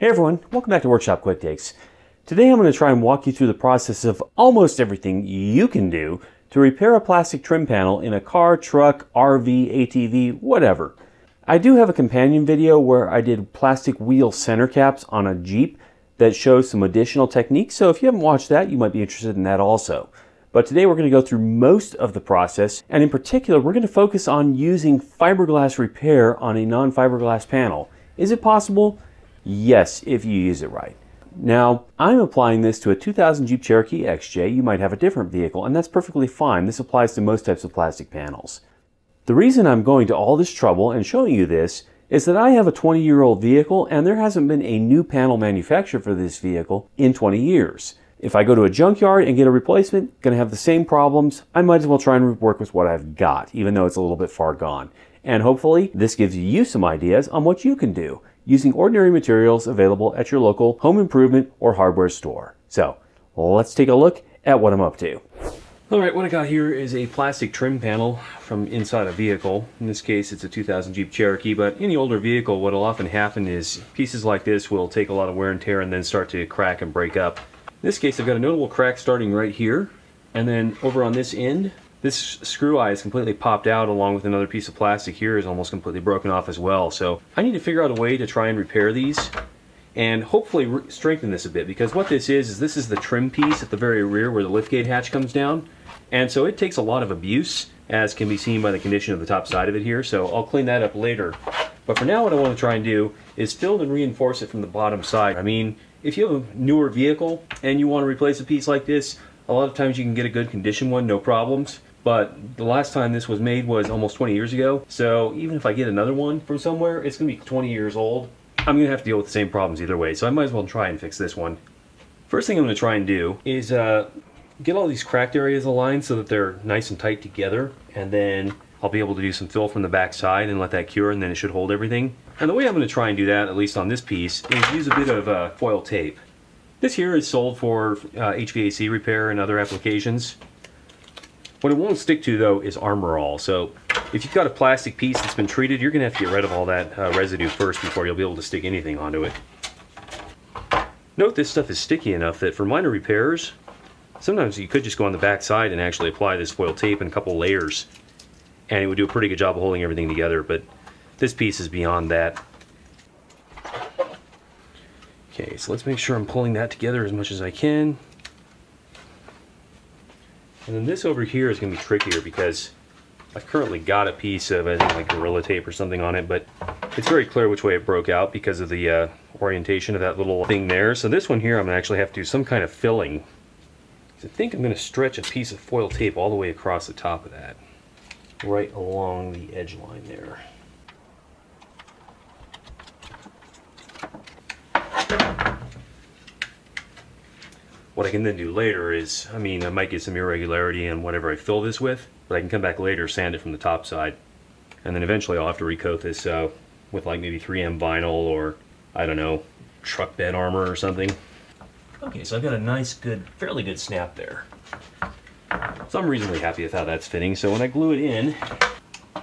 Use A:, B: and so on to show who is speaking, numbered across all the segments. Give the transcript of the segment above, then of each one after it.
A: Hey everyone, welcome back to Workshop Quick Takes. Today I'm going to try and walk you through the process of almost everything you can do to repair a plastic trim panel in a car, truck, RV, ATV, whatever. I do have a companion video where I did plastic wheel center caps on a Jeep that shows some additional techniques, so if you haven't watched that, you might be interested in that also. But today we're going to go through most of the process, and in particular we're going to focus on using fiberglass repair on a non-fiberglass panel. Is it possible? Yes, if you use it right. Now, I'm applying this to a 2000 Jeep Cherokee XJ. You might have a different vehicle, and that's perfectly fine. This applies to most types of plastic panels. The reason I'm going to all this trouble and showing you this is that I have a 20-year-old vehicle, and there hasn't been a new panel manufactured for this vehicle in 20 years. If I go to a junkyard and get a replacement, going to have the same problems. I might as well try and work with what I've got, even though it's a little bit far gone. And hopefully, this gives you some ideas on what you can do using ordinary materials available at your local home improvement or hardware store. So, let's take a look at what I'm up to. Alright, what I got here is a plastic trim panel from inside a vehicle. In this case, it's a 2000 Jeep Cherokee, but any older vehicle, what will often happen is pieces like this will take a lot of wear and tear and then start to crack and break up. In this case, I've got a notable crack starting right here, and then over on this end, this screw eye is completely popped out, along with another piece of plastic here is almost completely broken off as well. So I need to figure out a way to try and repair these and hopefully strengthen this a bit, because what this is this is the trim piece at the very rear where the liftgate hatch comes down, and so it takes a lot of abuse, as can be seen by the condition of the top side of it here. So I'll clean that up later. But for now, what I want to try and do is fill and reinforce it from the bottom side. I mean, if you have a newer vehicle and you want to replace a piece like this, a lot of times you can get a good condition one, no problems. But the last time this was made was almost 20 years ago. So even if I get another one from somewhere, it's going to be 20 years old. I'm going to have to deal with the same problems either way. So I might as well try and fix this one. First thing I'm going to try and do is get all these cracked areas aligned so that they're nice and tight together. And then I'll be able to do some fill from the back side and let that cure, and then it should hold everything. And the way I'm going to try and do that, at least on this piece, is use a bit of foil tape. This here is sold for HVAC repair and other applications. What it won't stick to, though, is Armor All. So if you've got a plastic piece that's been treated, you're going to have to get rid of all that residue first before you'll be able to stick anything onto it. Note this stuff is sticky enough that for minor repairs, sometimes you could just go on the back side and actually apply this foil tape in a couple layers, and it would do a pretty good job of holding everything together, but this piece is beyond that. Okay, so let's make sure I'm pulling that together as much as I can. And then this over here is going to be trickier because I've currently got a piece of, I think, like Gorilla Tape or something on it, but it's very clear which way it broke out because of the orientation of that little thing there. So this one here I'm going to actually have to do some kind of filling. I think I'm going to stretch a piece of foil tape all the way across the top of that, right along the edge line there. What I can then do later is, I might get some irregularity in whatever I fill this with, but I can come back later, sand it from the top side, and then eventually I'll have to recoat this with like maybe 3M vinyl or, I don't know, truck bed armor or something. Okay, so I've got a nice, fairly good snap there. So I'm reasonably happy with how that's fitting. So when I glue it in,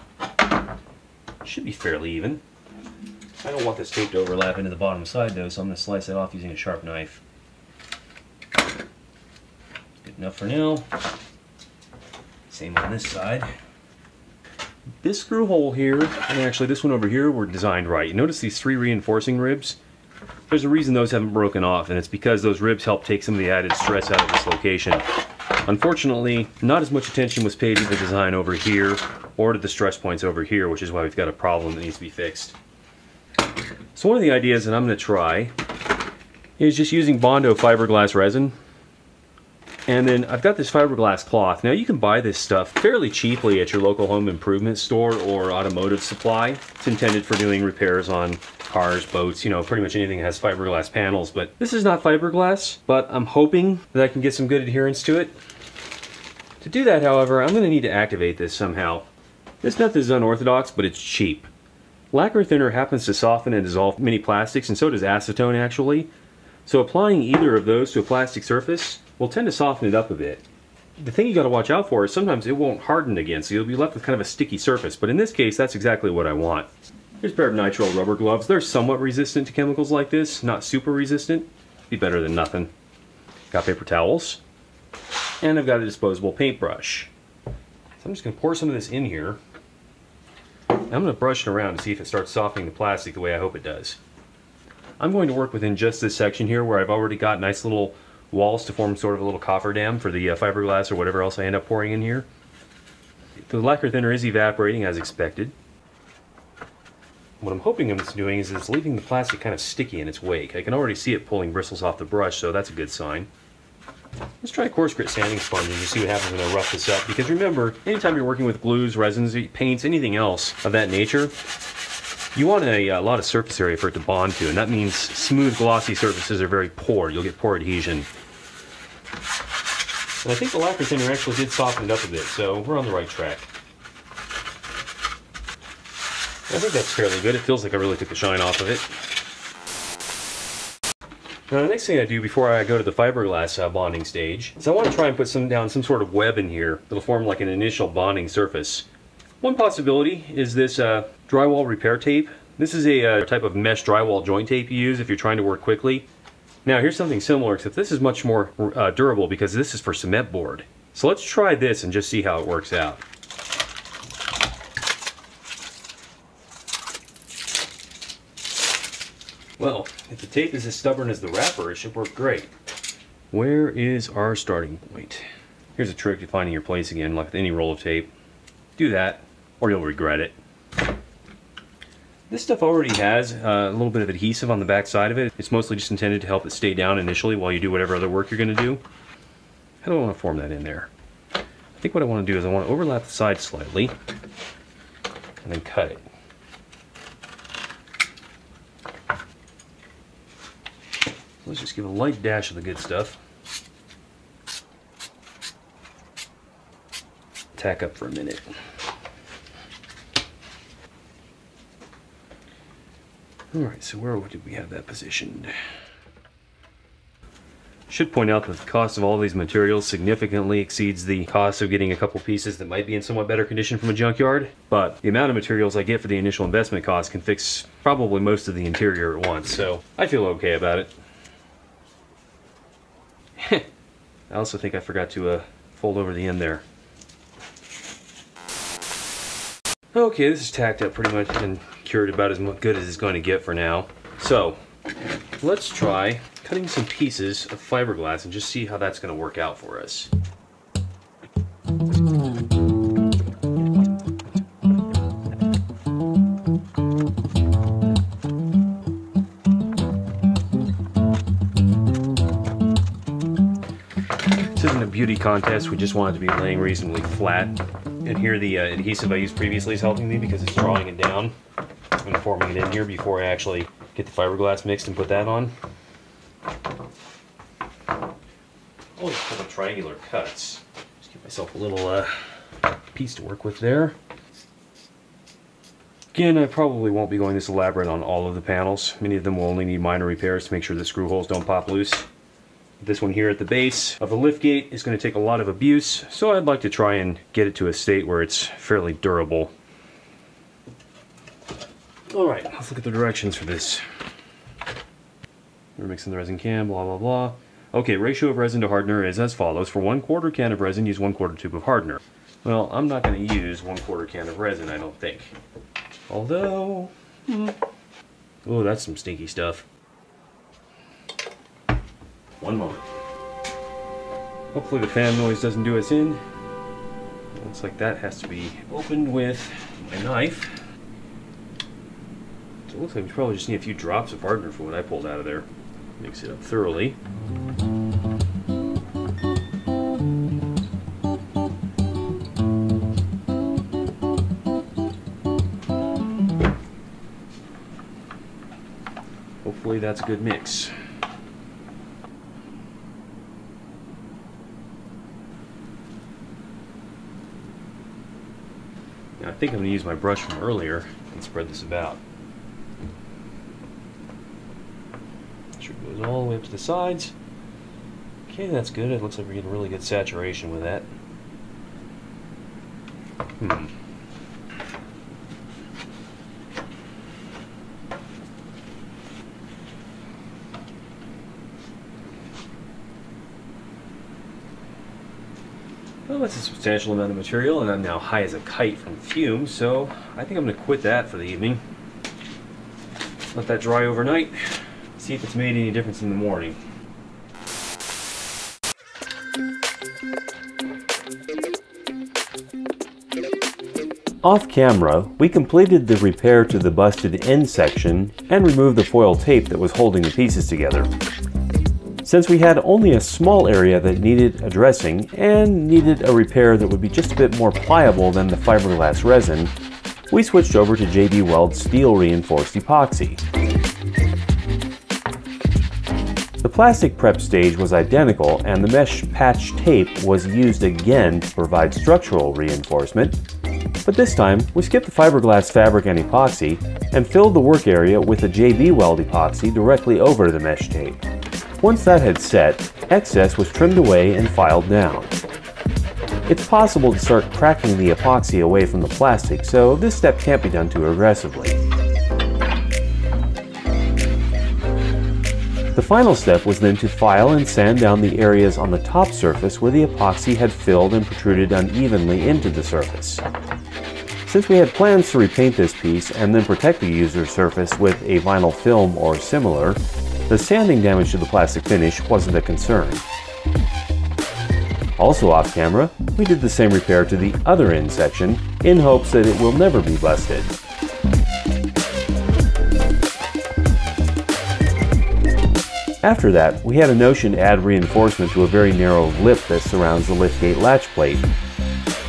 A: it should be fairly even. I don't want this tape to overlap into the bottom side though, so I'm going to slice it off using a sharp knife. Good enough for now. Same on this side. This screw hole here, and actually this one over here, were designed right. You notice these 3 reinforcing ribs? There's a reason those haven't broken off, and it's because those ribs help take some of the added stress out of this location. Unfortunately, not as much attention was paid to the design over here or to the stress points over here, which is why we've got a problem that needs to be fixed. So one of the ideas that I'm going to try is just using Bondo fiberglass resin. And then I've got this fiberglass cloth. Now you can buy this stuff fairly cheaply at your local home improvement store or automotive supply. It's intended for doing repairs on cars, boats, you know, pretty much anything that has fiberglass panels. But this is not fiberglass, but I'm hoping that I can get some good adherence to it. To do that, however, I'm going to need to activate this somehow. This method is unorthodox, but it's cheap. Lacquer thinner happens to soften and dissolve many plastics, and so does acetone actually. So applying either of those to a plastic surface will tend to soften it up a bit. The thing you got to watch out for is sometimes it won't harden again, so you'll be left with kind of a sticky surface, but in this case that's exactly what I want. Here's a pair of nitrile rubber gloves. They're somewhat resistant to chemicals like this, not super resistant. Be better than nothing. Got paper towels. And I've got a disposable paintbrush. So I'm just going to pour some of this in here. I'm going to brush it around to see if it starts softening the plastic the way I hope it does. I'm going to work within just this section here where I've already got nice little walls to form sort of a little cofferdam for the fiberglass or whatever else I end up pouring in here. The lacquer thinner is evaporating as expected. What I'm hoping it's doing is it's leaving the plastic kind of sticky in its wake. I can already see it pulling bristles off the brush, so that's a good sign. Let's try a coarse grit sanding sponge and just see what happens when I rough this up. Because remember, anytime you're working with glues, resins, paints, anything else of that nature, you want a lot of surface area for it to bond to, and that means smooth, glossy surfaces are very poor. You'll get poor adhesion. And I think the lacquer thinner actually did soften it up a bit, so we're on the right track. I think that's fairly good. It feels like I really took the shine off of it. Now the next thing I do before I go to the fiberglass bonding stage is I want to try and put down some sort of web in here that'll form like an initial bonding surface. One possibility is this drywall repair tape. This is a type of mesh drywall joint tape you use if you're trying to work quickly. Now here's something similar, except this is much more durable because this is for cement board. So let's try this and just see how it works out. Well, if the tape is as stubborn as the wrapper, it should work great. Where is our starting point? Here's a trick to finding your place again, like with any roll of tape. Do that, or you'll regret it. This stuff already has a little bit of adhesive on the back side of it. It's mostly just intended to help it stay down initially while you do whatever other work you're going to do. How do I want to form that in there? I think what I want to do is I want to overlap the side slightly and then cut it. Let's just give a light dash of the good stuff. Tack up for a minute. Alright, so where did we have that positioned? Should point out that the cost of all these materials significantly exceeds the cost of getting a couple pieces that might be in somewhat better condition from a junkyard, but the amount of materials I get for the initial investment cost can fix probably most of the interior at once, so I feel okay about it. I also think I forgot to fold over the end there. Okay, this is tacked up pretty much and cured about as good as it's going to get for now. So, let's try cutting some pieces of fiberglass and just see how that's going to work out for us. This isn't a beauty contest, we just want it to be laying reasonably flat. And here the adhesive I used previously is helping me because it's drawing it down and forming it in here before I actually get the fiberglass mixed and put that on. Always a couple triangular cuts. Just give myself a little piece to work with there. Again, I probably won't be going this elaborate on all of the panels. Many of them will only need minor repairs to make sure the screw holes don't pop loose. This one here at the base of the liftgate is going to take a lot of abuse, so I'd like to try and get it to a state where it's fairly durable. Alright, let's look at the directions for this. We're mixing the resin can, blah blah blah. Okay, ratio of resin to hardener is as follows. For 1/4 can of resin, use 1/4 tube of hardener. Well, I'm not going to use 1/4 can of resin, I don't think. Although... oh, that's some stinky stuff. One moment. Hopefully the fan noise doesn't do us in. Looks like that has to be opened with my knife. So it looks like we probably just need a few drops of hardener for what I pulled out of there. Mix it up thoroughly. Hopefully that's a good mix. Now, I think I'm going to use my brush from earlier and spread this about. Sure it goes all the way up to the sides. Okay, that's good. It looks like we're getting really good saturation with that. Well, that's a substantial amount of material, and I'm now high as a kite from fumes, so I think I'm going to quit that for the evening. Let that dry overnight, see if it's made any difference in the morning. Off camera, we completed the repair to the busted end section and removed the foil tape that was holding the pieces together. Since we had only a small area that needed addressing and needed a repair that would be just a bit more pliable than the fiberglass resin, we switched over to JB Weld's steel reinforced epoxy. The plastic prep stage was identical and the mesh patch tape was used again to provide structural reinforcement, but this time we skipped the fiberglass fabric and epoxy and filled the work area with the JB Weld epoxy directly over the mesh tape. Once that had set, excess was trimmed away and filed down. It's possible to start cracking the epoxy away from the plastic, so this step can't be done too aggressively. The final step was then to file and sand down the areas on the top surface where the epoxy had filled and protruded unevenly into the surface. Since we had plans to repaint this piece and then protect the user's surface with a vinyl film or similar, the sanding damage to the plastic finish wasn't a concern. Also off camera, we did the same repair to the other end section in hopes that it will never be busted. After that, we had a notion to add reinforcement to a very narrow lip that surrounds the liftgate latch plate.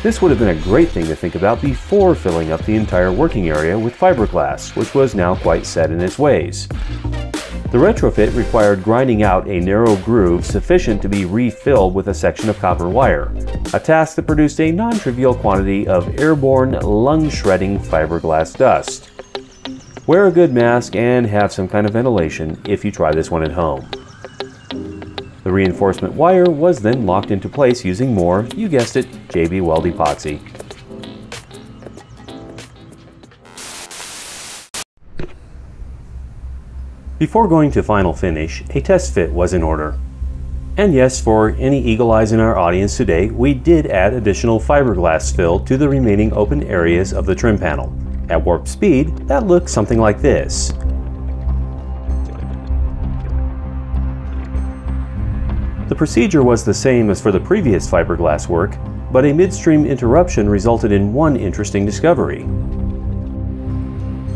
A: This would have been a great thing to think about before filling up the entire working area with fiberglass, which was now quite set in its ways. The retrofit required grinding out a narrow groove sufficient to be refilled with a section of copper wire, a task that produced a non-trivial quantity of airborne, lung-shredding fiberglass dust. Wear a good mask and have some kind of ventilation if you try this one at home. The reinforcement wire was then locked into place using more, you guessed it, JB Weld epoxy. Before going to final finish, a test fit was in order. And yes, for any eagle eyes in our audience today, we did add additional fiberglass fill to the remaining open areas of the trim panel. At warp speed, that looks something like this. The procedure was the same as for the previous fiberglass work, but a midstream interruption resulted in one interesting discovery.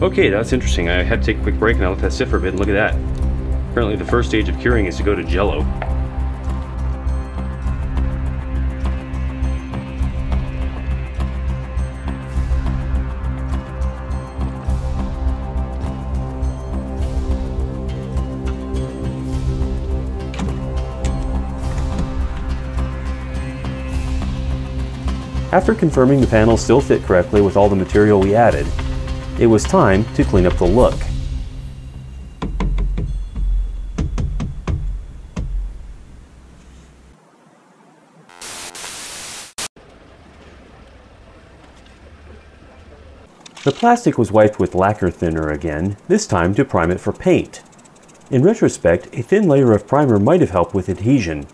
A: Okay, that's interesting. I had to take a quick break and I let that sit for a bit, and look at that. Apparently the first stage of curing is to go to Jello. After confirming the panel still fit correctly with all the material we added, it was time to clean up the look. The plastic was wiped with lacquer thinner again, this time to prime it for paint. In retrospect, a thin layer of primer might have helped with adhesion.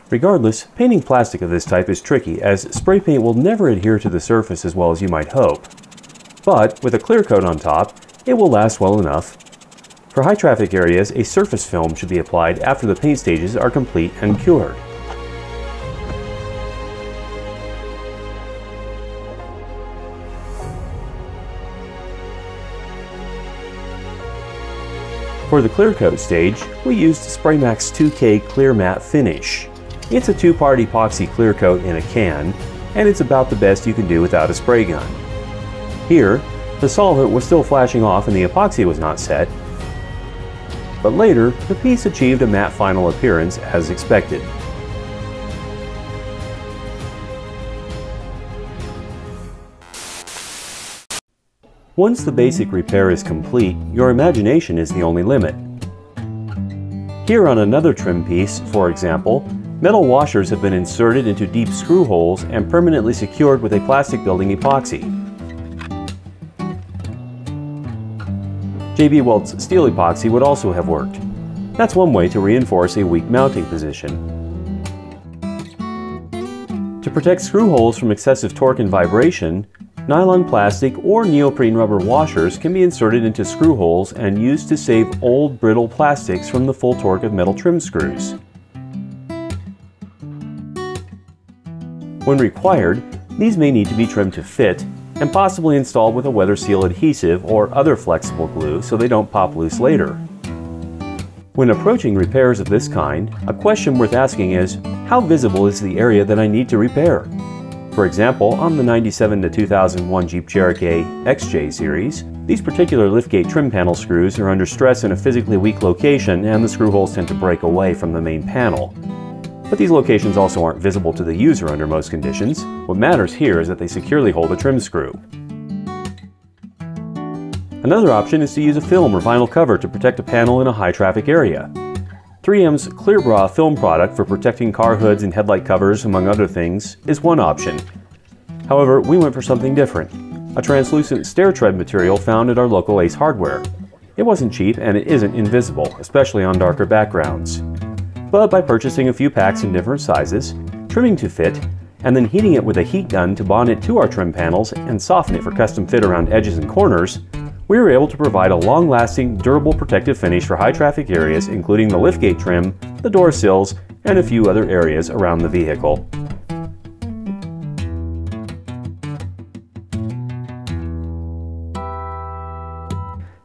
A: Regardless, painting plastic of this type is tricky, as spray paint will never adhere to the surface as well as you might hope. But with a clear coat on top, it will last well enough. For high traffic areas, a surface film should be applied after the paint stages are complete and cured. For the clear coat stage, we used SprayMax 2K Clear Matte Finish. It's a two-part epoxy clear coat in a can, and it's about the best you can do without a spray gun. Here, the solvent was still flashing off and the epoxy was not set, but later, the piece achieved a matte final appearance as expected. Once the basic repair is complete, your imagination is the only limit. Here on another trim piece, for example, metal washers have been inserted into deep screw holes and permanently secured with a plastic building epoxy. JB Weld's steel epoxy would also have worked. That's one way to reinforce a weak mounting position. To protect screw holes from excessive torque and vibration, nylon plastic or neoprene rubber washers can be inserted into screw holes and used to save old brittle plastics from the full torque of metal trim screws. When required, these may need to be trimmed to fit and possibly installed with a weather seal adhesive or other flexible glue so they don't pop loose later. When approaching repairs of this kind, a question worth asking is, how visible is the area that I need to repair? For example, on the 97 to 2001 Jeep Cherokee XJ series, these particular liftgate trim panel screws are under stress in a physically weak location and the screw holes tend to break away from the main panel. But these locations also aren't visible to the user under most conditions. What matters here is that they securely hold a trim screw. Another option is to use a film or vinyl cover to protect a panel in a high traffic area. 3M's Clear Bra film product for protecting car hoods and headlight covers, among other things, is one option. However, we went for something different, a translucent stair tread material found at our local Ace Hardware. It wasn't cheap and it isn't invisible, especially on darker backgrounds. But by purchasing a few packs in different sizes, trimming to fit, and then heating it with a heat gun to bond it to our trim panels and soften it for custom fit around edges and corners, we were able to provide a long-lasting, durable protective finish for high-traffic areas including the liftgate trim, the door sills, and a few other areas around the vehicle.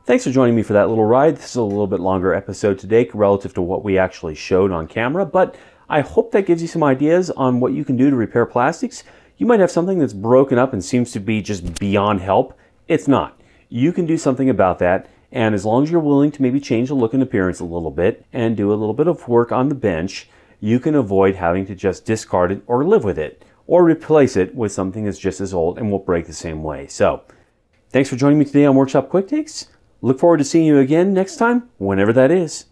A: Thanks for joining me for that little ride. This is a little bit longer episode today relative to what we actually showed on camera, but I hope that gives you some ideas on what you can do to repair plastics. You might have something that's broken up and seems to be just beyond help. It's not. You can do something about that, and as long as you're willing to maybe change the look and appearance a little bit and do a little bit of work on the bench, you can avoid having to just discard it or live with it, or replace it with something that's just as old and will break the same way. So, thanks for joining me today on Workshop Quick Takes. Look forward to seeing you again next time, whenever that is.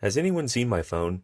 B: Has anyone seen my phone?